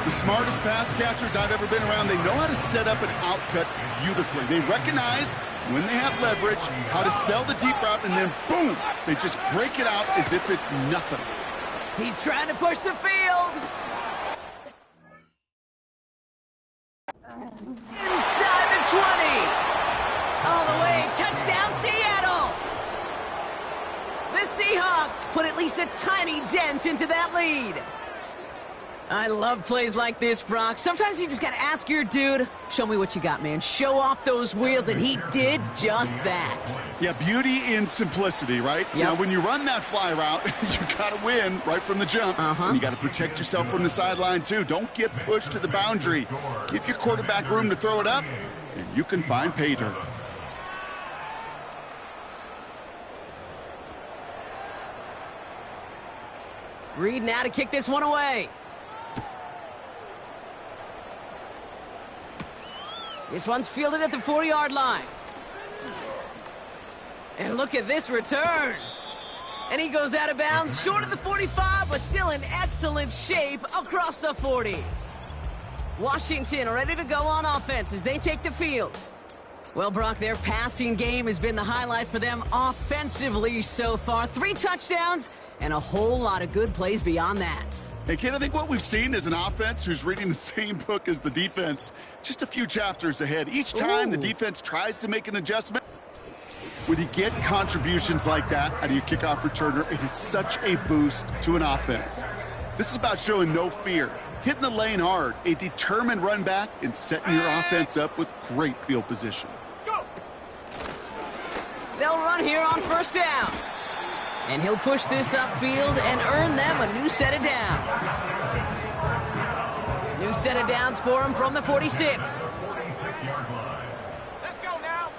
The smartest pass catchers I've ever been around, they know how to set up an out cut beautifully. They recognize when they have leverage, how to sell the deep route, and then boom, they just break it out as if it's nothing. He's trying to push the field. Inside the 20. All the way, touchdown Seattle. The Seahawks put at least a tiny dent into that lead. I love plays like this, Brock. Sometimes you just got to ask your dude, show me what you got, man. Show off those wheels, and he did just that. Yeah, beauty in simplicity, right? Yep. Now, when you run that fly route, you got to win right from the jump. And you got to protect yourself from the sideline, too. Don't get pushed to the boundary. Give your quarterback room to throw it up, and you can find pay dirt. Reed now to kick this one away. This one's fielded at the 4-yard line. And look at this return. And he goes out of bounds, short of the 45, but still in excellent shape across the 40. Washington ready to go on offense as they take the field. Well, Brock, their passing game has been the highlight for them offensively so far. 3 touchdowns and a whole lot of good plays beyond that. Hey, kid, I think what we've seen is an offense who's reading the same book as the defense, just a few chapters ahead. Each time the defense tries to make an adjustment, when you get contributions like that out of your kickoff returner, it is such a boost to an offense. This is about showing no fear, hitting the lane hard, a determined run back, and setting your offense up with great field position. They'll run here on first down. And he'll push this upfield and earn them a new set of downs. New set of downs for him from the 46. Let's go now.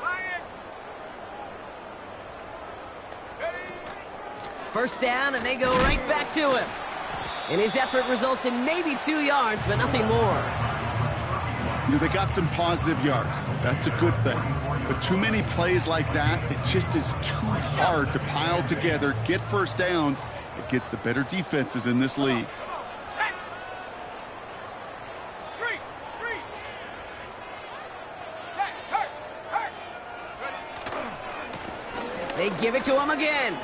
Lion. First down, and they go right back to him. And his effort results in maybe 2 yards, but nothing more. You know, they got some positive yards. That's a good thing. But too many plays like that, it just is too hard to pile together, get first downs. It gets the better defenses in this league. Street. They give it to him again.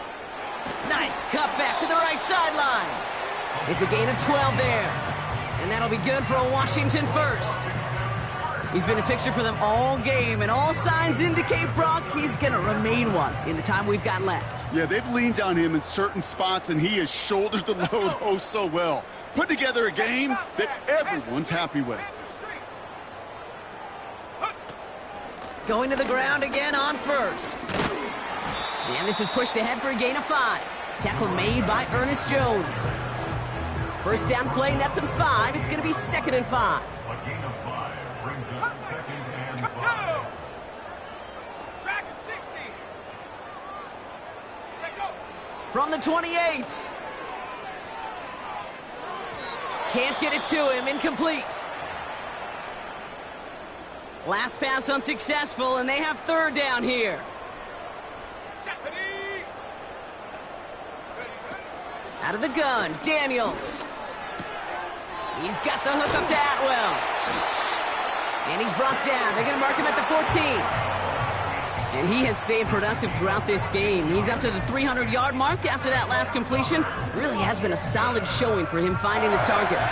Nice cut back to the right sideline. It's a gain of 12 there. And that'll be good for a Washington first. He's been a fixture for them all game, and all signs indicate, Brock, he's going to remain one in the time we've got left. Yeah, they've leaned on him in certain spots, and he has shouldered the load oh so well. Put together a game that everyone's happy with. Going to the ground again on first. And this is pushed ahead for a gain of 5. Tackle made by Ernest Jones. First down play nets him 5. It's going to be 2nd and 5. A gain of 5 brings up 2nd and 5. Dragon 60. Take go. From the 28. Can't get it to him. Incomplete. Last pass unsuccessful, and they have 3rd down here. Out of the gun, Daniels. He's got the hook up to Atwell. And he's brought down. They're going to mark him at the 14. And he has stayed productive throughout this game. He's up to the 300-yard mark after that last completion. Really has been a solid showing for him finding his targets.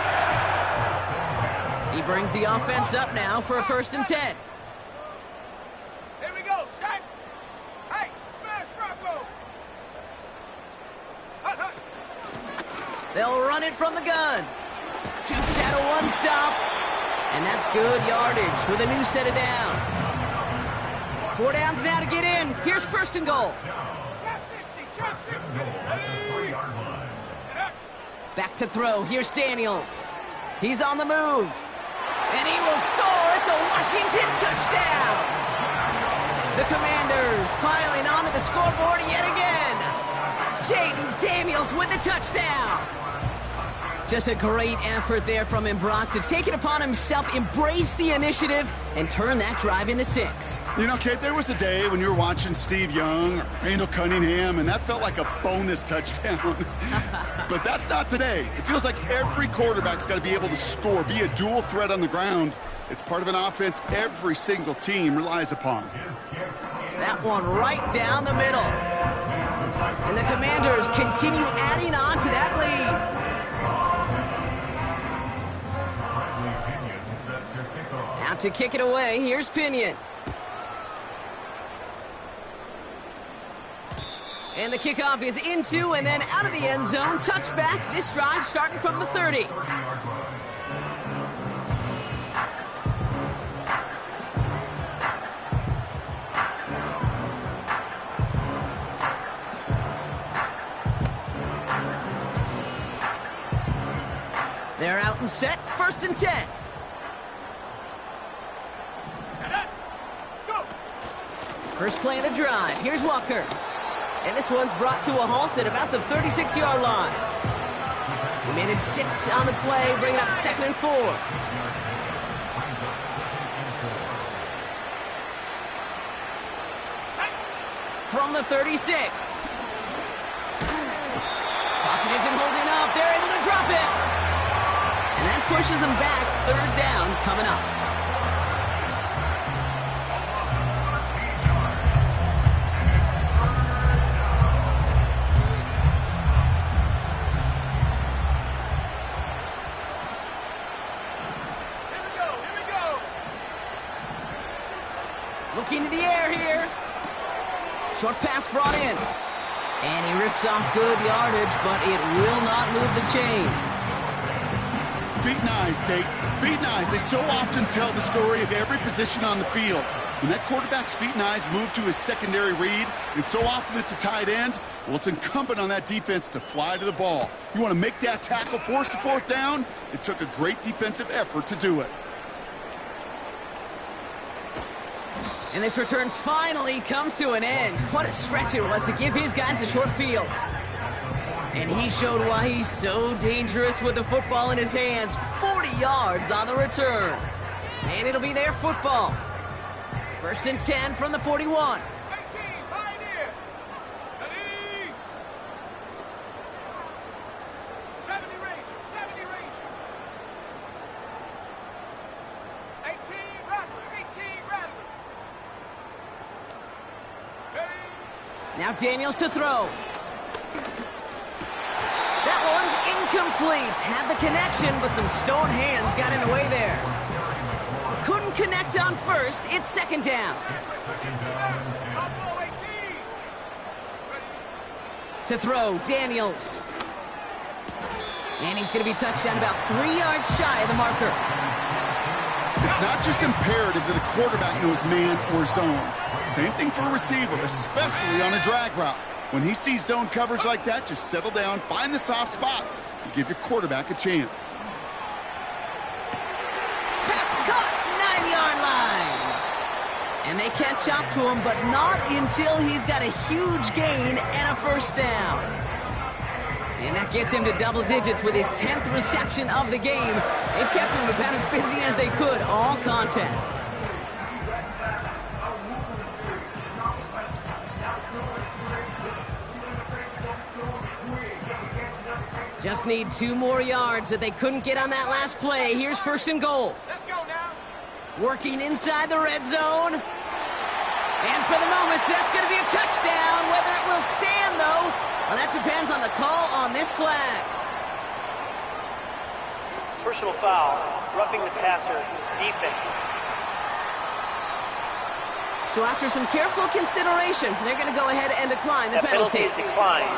He brings the offense up now for a 1st and 10. Here we go, set. Hey, smash Bronco. Hut, hut. They'll run it from the gun. Jukes out a 1-stop. And that's good yardage with a new set of downs. 4 downs now to get in. Here's 1st and goal. Chop 60, chop 60. Back to throw. Here's Daniels. He's on the move. And he will score. It's a Washington touchdown. The Commanders piling onto the scoreboard yet again. Jaden Daniels with the touchdown. Just a great effort there from him, Brock, to take it upon himself, embrace the initiative, and turn that drive into 6. You know, Kate, there was a day when you were watching Steve Young or Randall Cunningham, and that felt like a bonus touchdown. But that's not today. It feels like every quarterback's got to be able to score, be a dual threat on the ground. It's part of an offense every single team relies upon. That one right down the middle. And the Commanders continue adding on to that lead. Out to kick it away, here's Pinion. And the kickoff is into and then out of the end zone. Touchback, this drive starting from the 30. They're out and set, 1st and 10. First play of the drive. Here's Walker. And this one's brought to a halt at about the 36-yard line. He managed 6 on the play, bringing up 2nd and 4. From the 36. Pocket isn't holding up. They're able to drop it. And that pushes them back. 3rd down coming up. Looking to the air here. Short pass brought in. And he rips off good yardage, but it will not move the chains. Feet and eyes, Kate. Feet and eyes. They so often tell the story of every position on the field. When that quarterback's feet and eyes move to his secondary read, and so often it's a tight end, well, it's incumbent on that defense to fly to the ball. You want to make that tackle, force the 4th down? It took a great defensive effort to do it. And this return finally comes to an end. What a stretch it was to give his guys a short field. And he showed why he's so dangerous with the football in his hands. 40 yards on the return. And it'll be their football. 1st and 10 from the 41. 18, Pioneer. Ready. 70 Ranger, 70 Ranger. 18 Rattler, 18 Rattler. Now Daniels to throw. That one's incomplete. Had the connection, but some stone hands got in the way there. Couldn't couldn't connect on first. It's second down. To throw, Daniels. And he's going to be touched down about 3 yards shy of the marker. It's not just imperative that a quarterback knows man or zone. Same thing for a receiver, especially on a drag route. When he sees zone coverage like that, just settle down, find the soft spot, and give your quarterback a chance. Pass caught, 9-yard line. And they catch up to him, but not until he's got a huge gain and a first down. And that gets him to double digits with his 10th reception of the game. They've kept him about as busy as they could all contest. Just need 2 more yards that they couldn't get on that last play. Here's first and goal. Let's go now. Working inside the red zone. And for the moment, that's going to be a touchdown. Whether it will stand, though, well, that depends on the call on this flag. Personal foul, roughing the passer, defense. So after some careful consideration, they're going to go ahead and decline the penalty. Penalty is declined.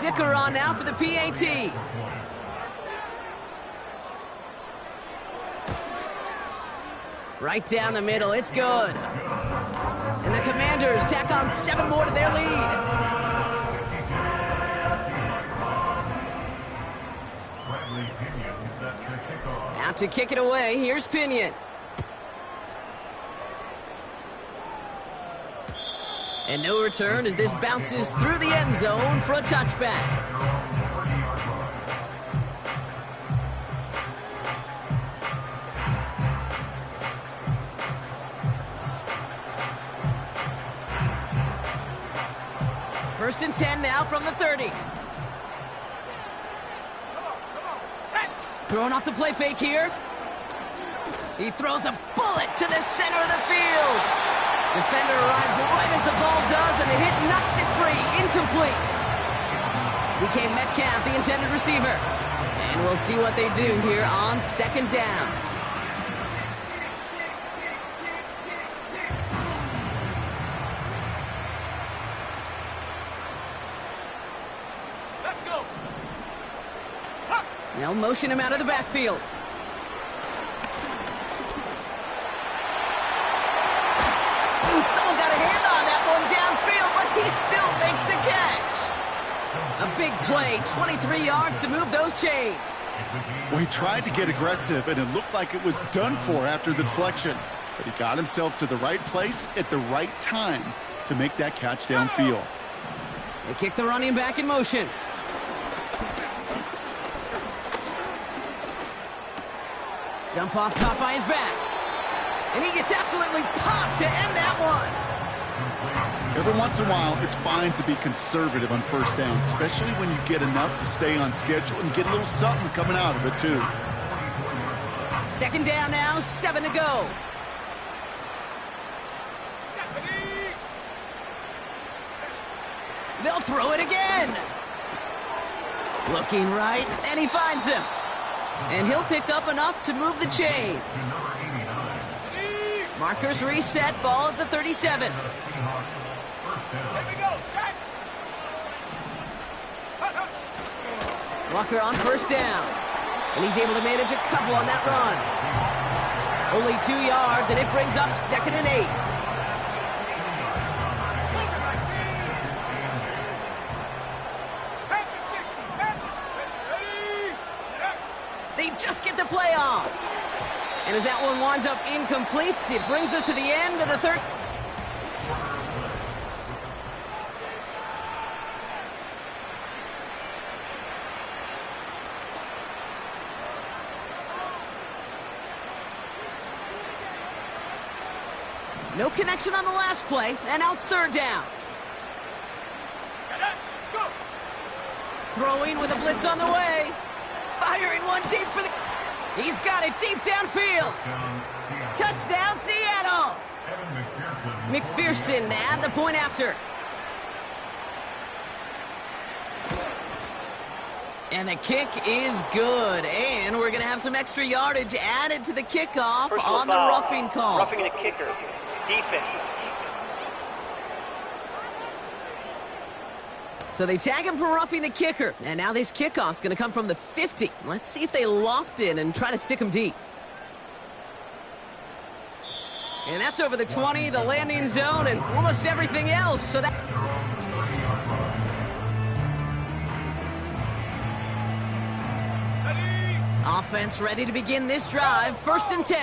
Dicker on now for the PAT. Right down the middle, it's good. And the Commanders tack on 7 more to their lead. Out to kick it away, here's Pinion. And no return as this bounces through the end zone for a touchback. First and 10 now from the 30. Throwing off the play fake here. He throws a bullet to the center of the field. Defender arrives right as the ball does, and the hit knocks it free. Incomplete. DK Metcalf, the intended receiver. And we'll see what they do here on second down. Let's go. They'll motion him out of the backfield. Someone got a hand on that one downfield, but he still makes the catch. A big play, 23 yards to move those chains. Well, he tried to get aggressive, and it looked like it was done for after the deflection. But he got himself to the right place at the right time to make that catch downfield. They kick the running back in motion. Dump off caught by his back. And he gets absolutely popped to end that one. Every once in a while, it's fine to be conservative on first down, especially when you get enough to stay on schedule and get a little something coming out of it, too. Second down now, 7 to go. They'll throw it again. Looking right, and he finds him. And he'll pick up enough to move the chains. Markers reset, ball at the 37. Here we go, set. Walker on first down. And he's able to manage a couple on that run. Only 2 yards, and it brings up 2nd and 8. They just get the play off. And as that one winds up incomplete, it brings us to the end of the third. No connection on the last play, and now it's third down. Go. Throwing with a blitz on the way. Firing one deep for the... He's got it deep downfield. Touchdown, Seattle. McPherson at the point after. And the kick is good. And we're going to have some extra yardage added to the kickoff on the roughing call. Roughing the kicker. Defense. So they tag him for roughing the kicker. And now this kickoff's going to come from the 50. Let's see if they loft in and try to stick him deep. And that's over the 20, the landing zone, and almost everything else. So that... Offense ready to begin this drive. First and 10.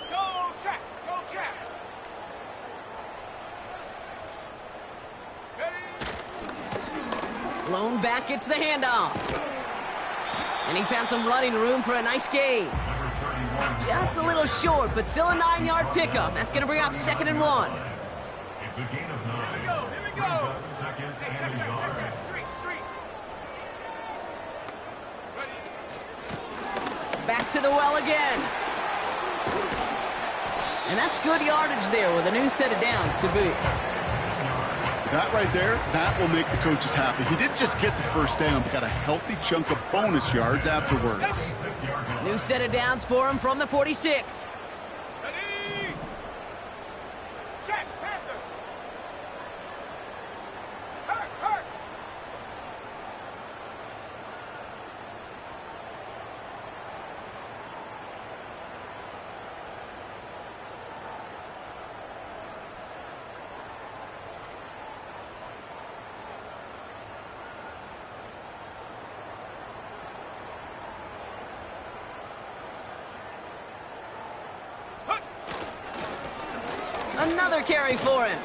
Go check. Go check. Lone back gets the handoff. And he found some running room for a nice gain. Just a little short, but still a 9-yard pickup. That's going to bring up 2nd and 1. It's a gain of 9. Here we go. Brings up second Hey, and check a that. yard. Street. Ready. Back to the well again. And that's good yardage there with a new set of downs to boot. That right there, that will make the coaches happy. He didn't just get the first down, but got a healthy chunk of bonus yards afterwards. New set of downs for him from the 46. Ready. Check. Panther. Hurt. Another carry for him.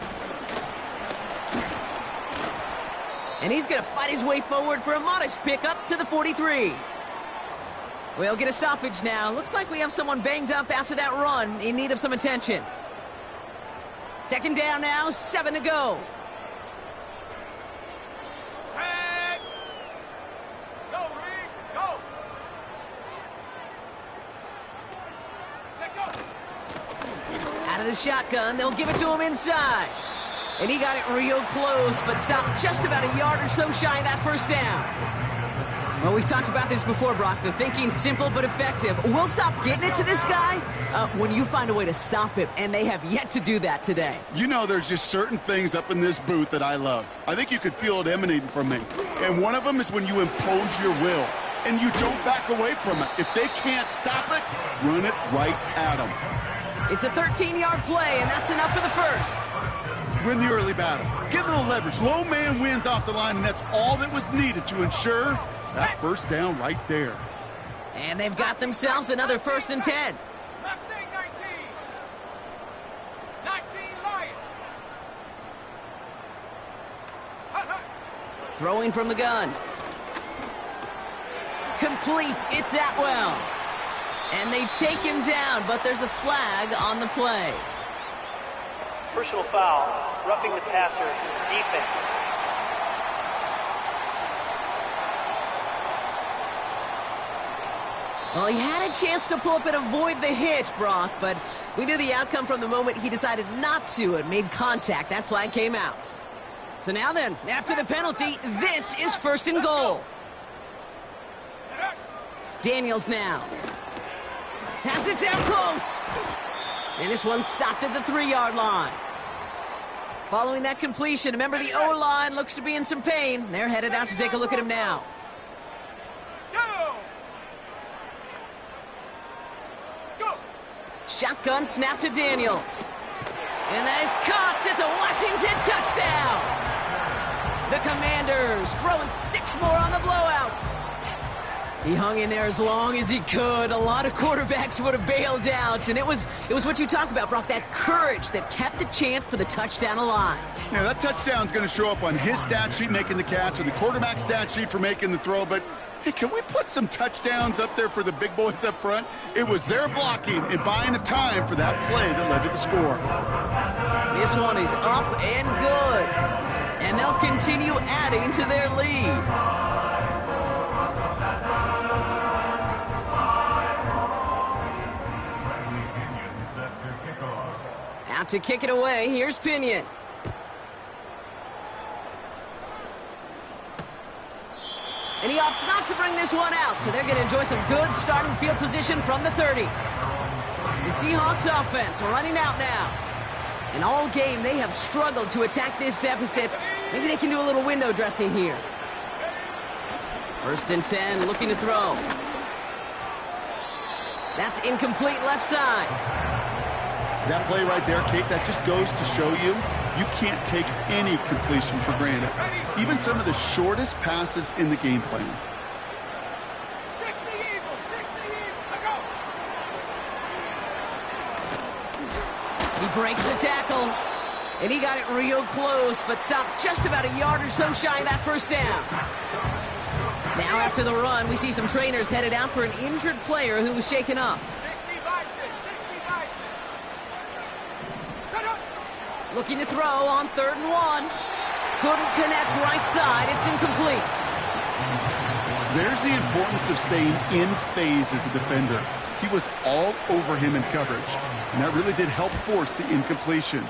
And he's going to fight his way forward for a modest pickup to the 43. We'll get a stoppage now. Looks like we have someone banged up after that run in need of some attention. 2nd down now, 7 to go. Set. Go, Reed. Go. Set, go. Out of the shotgun, they'll give it to him inside. And he got it real close, but stopped just about a yard or so shy of that first down. Well, we've talked about this before, Brock. The thinking's simple but effective. We'll stop getting it to this guy when you find a way to stop him, and they have yet to do that today. You know, there's just certain things up in this booth that I love. I think you could feel it emanating from me. And one of them is when you impose your will, and you don't back away from it. If they can't stop it, run it right at them. It's a 13-yard play, and that's enough for the first. Win the early battle. Get a little leverage. Low man wins off the line, and that's all that was needed to ensure that first down right there. And they've got themselves another 1st and 10. Mustang 19. 19 Lions. Hut. Throwing from the gun. Complete. It's Atwell. And they take him down, but there's a flag on the play. Personal foul. Roughing the passer. Defense. Well, he had a chance to pull up and avoid the hit, Brock, but we knew the outcome from the moment he decided not to and made contact. That flag came out. So now then, after the penalty, this is 1st and goal. Daniels now. Has it down close. And this one stopped at the 3-yard line. Following that completion, remember the O-line looks to be in some pain. They're headed out to take a look at him now. Go. Shotgun snap to Daniels. And that is caught. It's a Washington touchdown. The Commanders throwing 6 more on the blowout. He hung in there as long as he could. A lot of quarterbacks would have bailed out. And it was what you talk about, Brock, that courage that kept the chance for the touchdown alive. Yeah, that touchdown's going to show up on his stat sheet making the catch or the quarterback stat sheet for making the throw. But, hey, can we put some touchdowns up there for the big boys up front? It was their blocking and buying of time for that play that led to the score. This one is up and good. And they'll continue adding to their lead. Out to kick it away, here's Pinion. And he opts not to bring this one out, so they're going to enjoy some good starting field position from the 30. The Seahawks offense running out now. And all game, they have struggled to attack this deficit. Maybe they can do a little window dressing here. 1st and 10, looking to throw. That's incomplete left side. That play right there, Kate, that just goes to show you can't take any completion for granted. Even some of the shortest passes in the game plan. 60 Eagles, 60 Eagles, go! He breaks the tackle, and he got it real close, but stopped just about a yard or so shy of that first down. Now after the run, we see some trainers headed out for an injured player who was shaken up. 60 by 6, 60 by 6. Looking to throw on 3rd and 1. Couldn't connect right side. It's incomplete. There's the importance of staying in phase as a defender. He was all over him in coverage, and that really did help force the incompletion.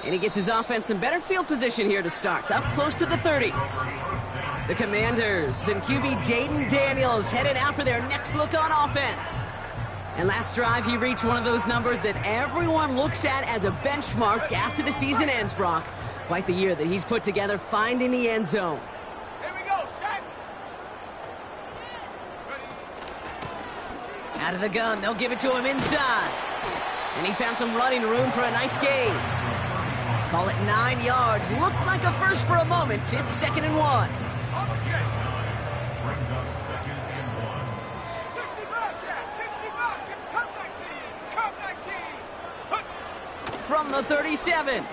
And he gets his offense in better field position here to start. Up close to the 30. The Commanders and QB Jaden Daniels headed out for their next look on offense. And last drive, he reached one of those numbers that everyone looks at as a benchmark after the season ends, Brock. Quite the year that he's put together finding the end zone. Here we go, set. Out of the gun, they'll give it to him inside. And he found some running room for a nice gain. Call it 9 yards. Looked like a first for a moment. It's 2nd and 1. On the set. Brings up 2nd and 1. 60 Bobcat, 60 Bobcat, come 19. From the 37.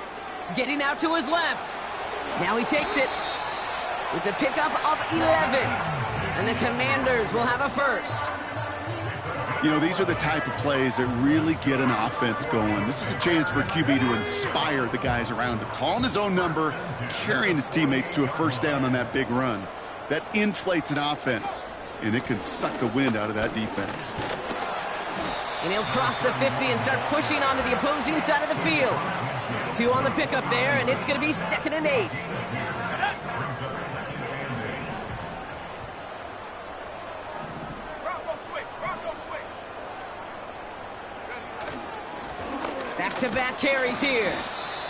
Getting out to his left. Now he takes it. It's a pickup of 11. And the Commanders will have a first. You know, these are the type of plays that really get an offense going. This is a chance for QB to inspire the guys around him. Calling his own number, carrying his teammates to a first down on that big run. That inflates an offense, and it can suck the wind out of that defense. And he'll cross the 50 and start pushing onto the opposing side of the field. 2 on the pickup there, and it's going to be 2nd and 8. Back-to-back carries here.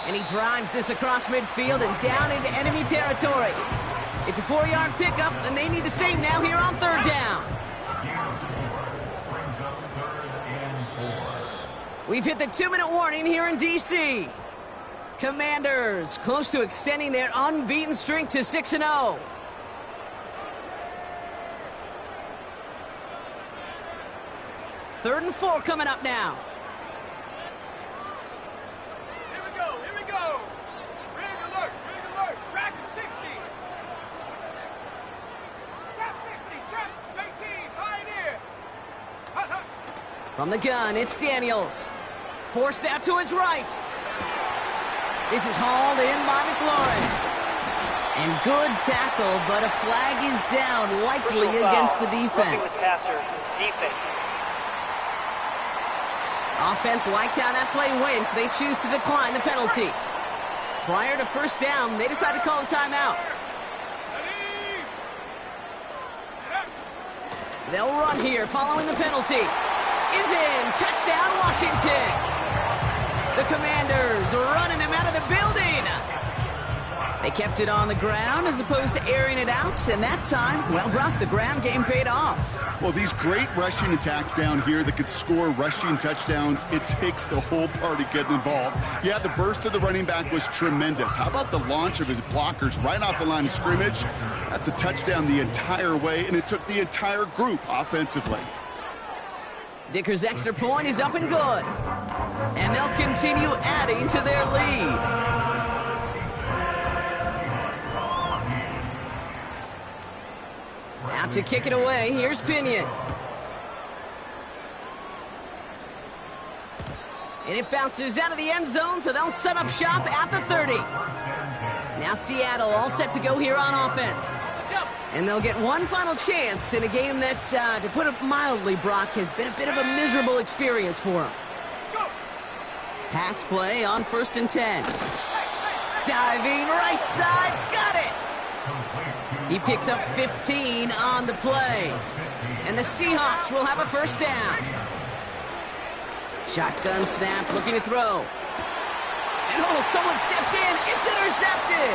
And he drives this across midfield and down into enemy territory. It's a 4-yard pickup, and they need the same now here on 3rd down. We've hit the 2-minute warning here in D.C. Commanders close to extending their unbeaten streak to 6-0. Third and 4 coming up now. Here we go. Rig alert, track him 60. Chap 60, chap 18, pioneer. Hut, hut. From the gun, it's Daniels. Forced out to his right. This is hauled in by McLaurin. And good tackle, but a flag is down, likely against the defense. Roughing the passer, defense. Offense liked how that play went, so they choose to decline the penalty. Prior to first down, they decide to call a timeout. They'll run here following the penalty. Is in. Touchdown, Washington. The Commanders running them out of the building. They kept it on the ground as opposed to airing it out, and that time, well, Brock, the ground game paid off. Well, these great rushing attacks down here that could score rushing touchdowns, it takes the whole party getting involved. Yeah, the burst of the running back was tremendous. How about the launch of his blockers right off the line of scrimmage? That's a touchdown the entire way, and it took the entire group offensively. Dicker's extra point is up and good. And they'll continue adding to their lead. Out to kick it away, here's Pinion. And it bounces out of the end zone, so they'll set up shop at the 30. Now Seattle all set to go here on offense. And they'll get one final chance in a game that, to put it mildly, Brock, has been a bit of a miserable experience for them. Pass play on 1st and 10. Diving right side, got it! He picks up 15 on the play. And the Seahawks will have a 1st down. Shotgun snap, looking to throw. And someone stepped in. It's intercepted.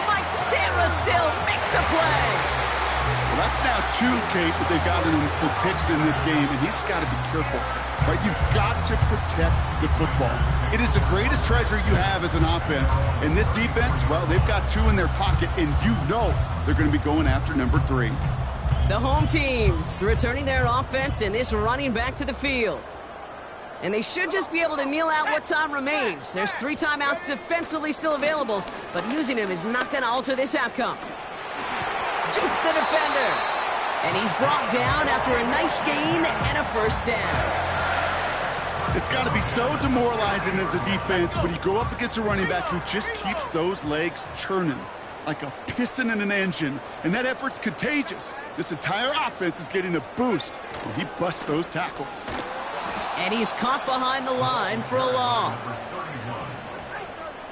Mike Sarah still makes the play. Well, that's now 2, Kate, that they've gotten him for picks in this game, and he's got to be careful. Right? You've got to protect the football. It is the greatest treasure you have as an offense. And this defense, well, they've got 2 in their pocket, and you know they're going to be going after number 3. The home teams returning their offense and this running back to the field. And they should just be able to kneel out what time remains. There's 3 timeouts defensively still available, but using them is not going to alter this outcome. Juke the defender. And he's brought down after a nice gain and a 1st down. It's got to be so demoralizing as a defense when you go up against a running back who just keeps those legs churning like a piston in an engine, and that effort's contagious. This entire offense is getting a boost when he busts those tackles. And he's caught behind the line for a loss.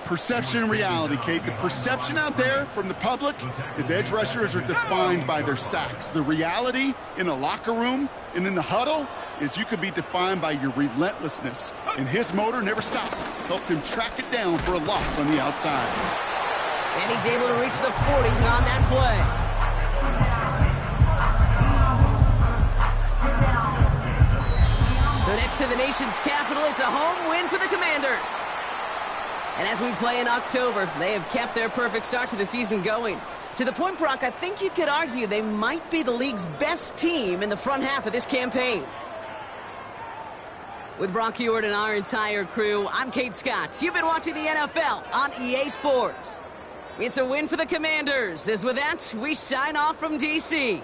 Perception and reality, Kate. The perception out there from the public is edge rushers are defined by their sacks. The reality in a locker room and in the huddle is you could be defined by your relentlessness. And his motor never stopped. Helped him track it down for a loss on the outside. And he's able to reach the 40 on that play. So next to the nation's capital, it's a home win for the Commanders. And as we play in October, they have kept their perfect start to the season going. To the point, Brock, I think you could argue they might be the league's best team in the front half of this campaign. With Brock Heward and our entire crew, I'm Kate Scott. You've been watching the NFL on EA Sports. It's a win for the Commanders. As with that, we sign off from D.C.